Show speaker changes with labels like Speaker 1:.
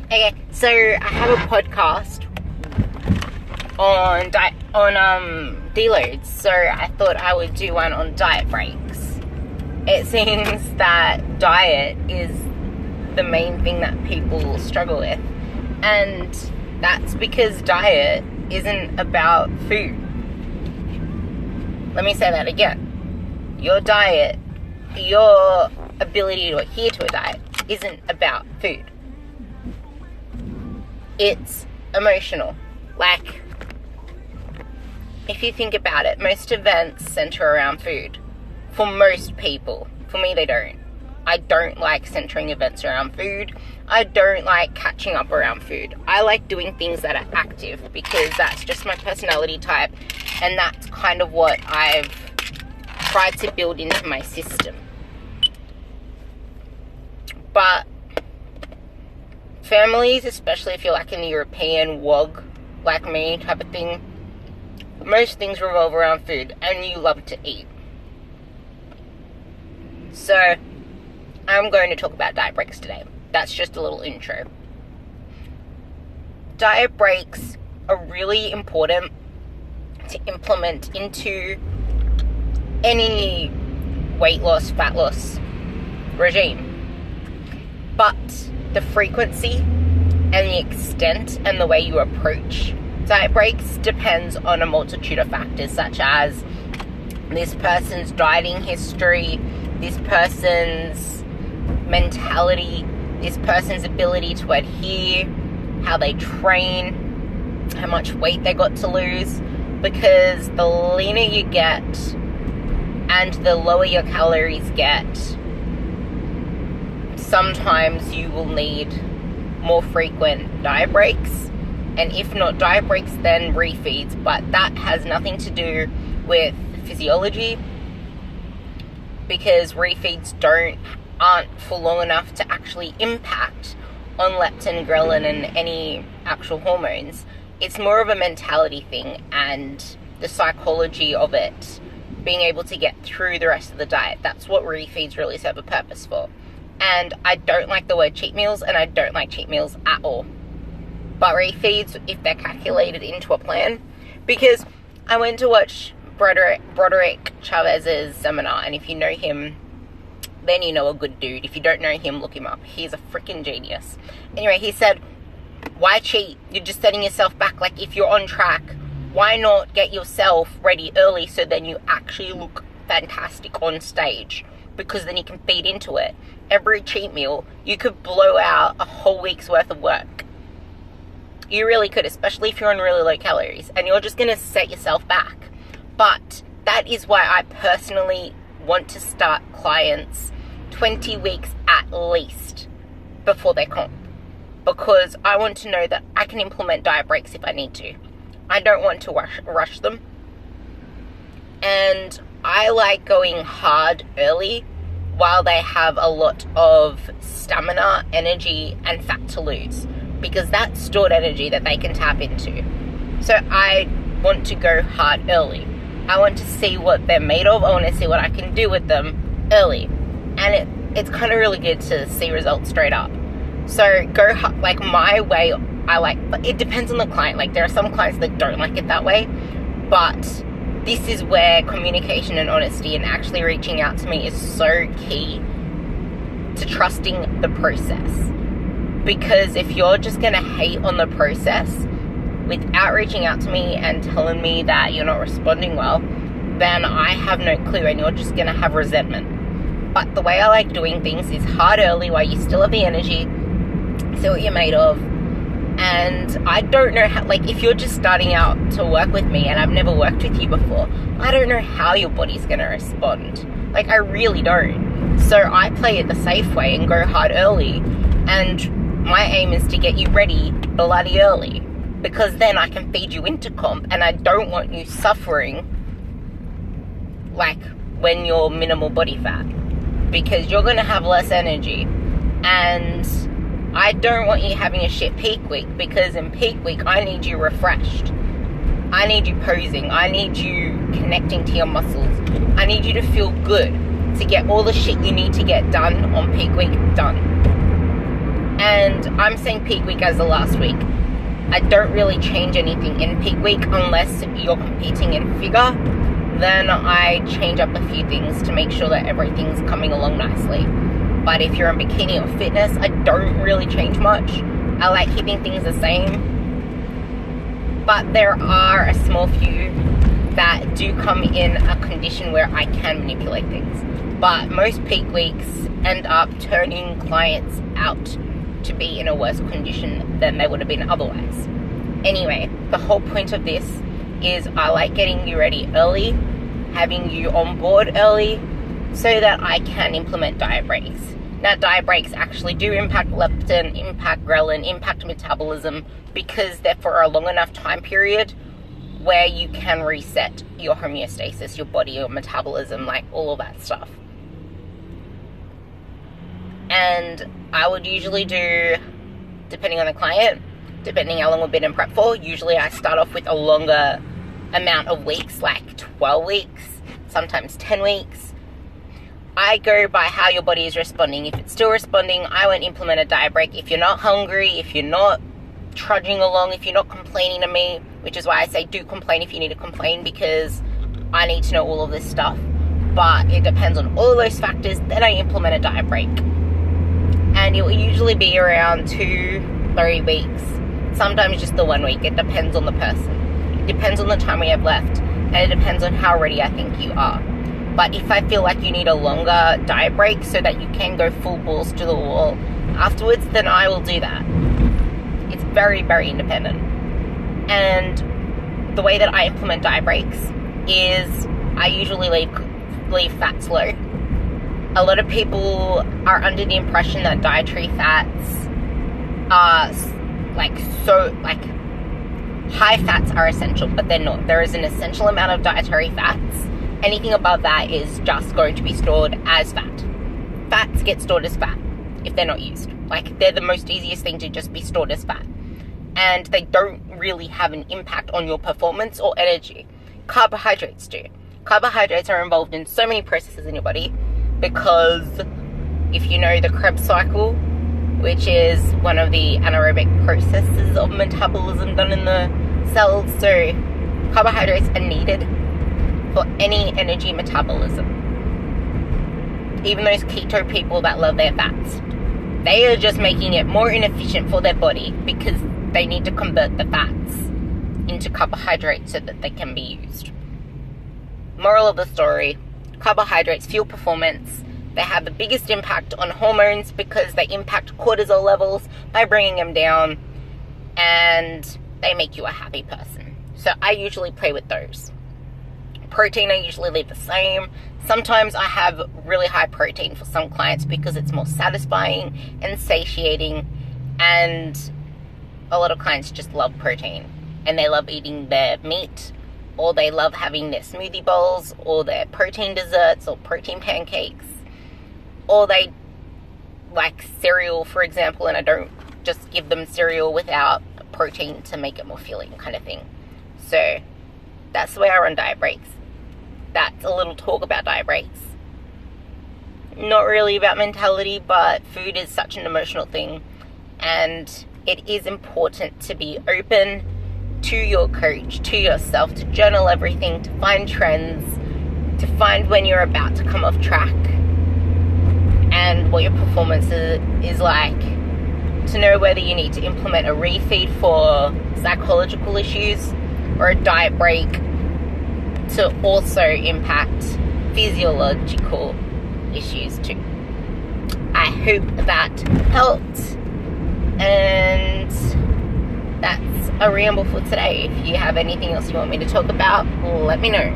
Speaker 1: Okay, so I have a podcast on deloads, so I thought I would do one on diet breaks. It seems that diet is the main thing that people struggle with, and that's because diet isn't about food. Let me say that again. Your diet, your ability to adhere to a diet isn't about food. It's emotional. Like, if you think about it, most events center around food. For most people. For me, they don't. I don't like centering events around food. I don't like catching up around food. I like doing things that are active because that's just my personality type, and that's kind of what I've tried to build into my system. But families, especially if you're like in the European WOG, like me type of thing, most things revolve around food, and you love to eat. So, I'm going to talk about diet breaks today. That's just a little intro. Diet breaks are really important to implement into any weight loss, fat loss regime. But the frequency and the extent and the way you approach diet breaks depends on a multitude of factors, such as this person's dieting history, this person's mentality, this person's ability to adhere, how they train, how much weight they got to lose. Because the leaner you get and the lower your calories get, sometimes you will need more frequent diet breaks, and if not diet breaks, then refeeds. But that has nothing to do with physiology, because refeeds aren't for long enough to actually impact on leptin, ghrelin, and any actual hormones. It's more of a mentality thing and the psychology of it, being able to get through the rest of the diet. That's what refeeds really serve a purpose for. And I don't like the word cheat meals, and I don't like cheat meals at all. But refeeds, if they're calculated into a plan, because I went to watch Broderick Chavez's seminar, and if you know him, then you know a good dude. If you don't know him, look him up. He's a freaking genius. Anyway, he said, why cheat? You're just setting yourself back. Like, if you're on track, why not get yourself ready early so then you actually look fantastic on stage? Because then you can feed into it. Every cheat meal, you could blow out a whole week's worth of work. You really could, especially if you're on really low calories, and you're just going to set yourself back. But that is why I personally want to start clients 20 weeks at least before they comp. Because I want to know that I can implement diet breaks if I need to. I don't want to rush them. And I like going hard early while they have a lot of stamina, energy, and fat to lose, because that's stored energy that they can tap into. So I want to go hard early. I want to see what they're made of. I want to see what I can do with them early. And it's kind of really good to see results straight up. So go hard, like my way, but it depends on the client. Like, there are some clients that don't like it that way, but this is where communication and honesty and actually reaching out to me is so key to trusting the process. Because if you're just going to hate on the process without reaching out to me and telling me that you're not responding well, then I have no clue, and you're just going to have resentment. But the way I like doing things is hard early while you still have the energy, see what you're made of. And I don't know how, like, if you're just starting out to work with me and I've never worked with you before, I don't know how your body's going to respond. Like, I really don't. So I play it the safe way and go hard early. And my aim is to get you ready bloody early, because then I can feed you into comp, and I don't want you suffering like when you're minimal body fat, because you're going to have less energy. And I don't want you having a shit peak week, because in peak week, I need you refreshed. I need you posing. I need you connecting to your muscles. I need you to feel good to get all the shit you need to get done on peak week done. And And I'm saying peak week as the last week. I don't really change anything in peak week unless you're competing in figure. Then I change up a few things to make sure that everything's coming along nicely. But if you're in bikini or fitness, I don't really change much. I like keeping things the same. But there are a small few that do come in a condition where I can manipulate things. But most peak weeks end up turning clients out to be in a worse condition than they would have been otherwise. Anyway, the whole point of this is I like getting you ready early, having you on board early, so that I can implement diet breaks. Now, diet breaks actually do impact leptin, impact ghrelin, impact metabolism, because they're for a long enough time period where you can reset your homeostasis, your body, your metabolism, like all of that stuff. And I would usually do, depending on the client, depending how long we've been in prep for, usually I start off with a longer amount of weeks, like 12 weeks, sometimes 10 weeks. I go by how your body is responding. If it's still responding, I won't implement a diet break. If you're not hungry, if you're not trudging along, if you're not complaining to me, which is why I say do complain if you need to complain, because I need to know all of this stuff. But it depends on all those factors, then I implement a diet break. And it will usually be around 2-3 weeks. Sometimes just the 1 week. It depends on the person. It depends on the time we have left. And it depends on how ready I think you are. But if I feel like you need a longer diet break so that you can go full balls to the wall afterwards, then I will do that. It's very, very independent. And the way that I implement diet breaks is I usually leave fats low. A lot of people are under the impression that dietary fats are high fats are essential, but they're not. There is an essential amount of dietary fats. Anything above that is just going to be stored as fat. Fats get stored as fat if they're not used. Like, they're the most easiest thing to just be stored as fat. And they don't really have an impact on your performance or energy. Carbohydrates do. Carbohydrates are involved in so many processes in your body, because if you know the Krebs cycle, which is one of the anaerobic processes of metabolism done in the cells, so carbohydrates are needed for any energy metabolism. Even those keto people that love their fats, they are just making it more inefficient for their body because they need to convert the fats into carbohydrates so that they can be used. Moral of the story, carbohydrates fuel performance. They have the biggest impact on hormones because they impact cortisol levels by bringing them down, and they make you a happy person. So I usually play with those. Protein I usually leave the same. Sometimes I have really high protein for some clients because it's more satisfying and satiating, and a lot of clients just love protein and they love eating their meat, or they love having their smoothie bowls or their protein desserts or protein pancakes, or they like cereal, for example, and I don't just give them cereal without protein to make it more filling, kind of thing. So that's the way I run diet breaks. That's a little talk about diet breaks. Not really about mentality, but food is such an emotional thing, and it is important to be open to your coach, to yourself, to journal everything, to find trends, to find when you're about to come off track and what your performance is like, to know whether you need to implement a refeed for psychological issues or a diet break to also impact physiological issues too. I hope that helped, and that's a ramble for today. If you have anything else you want me to talk about, let me know.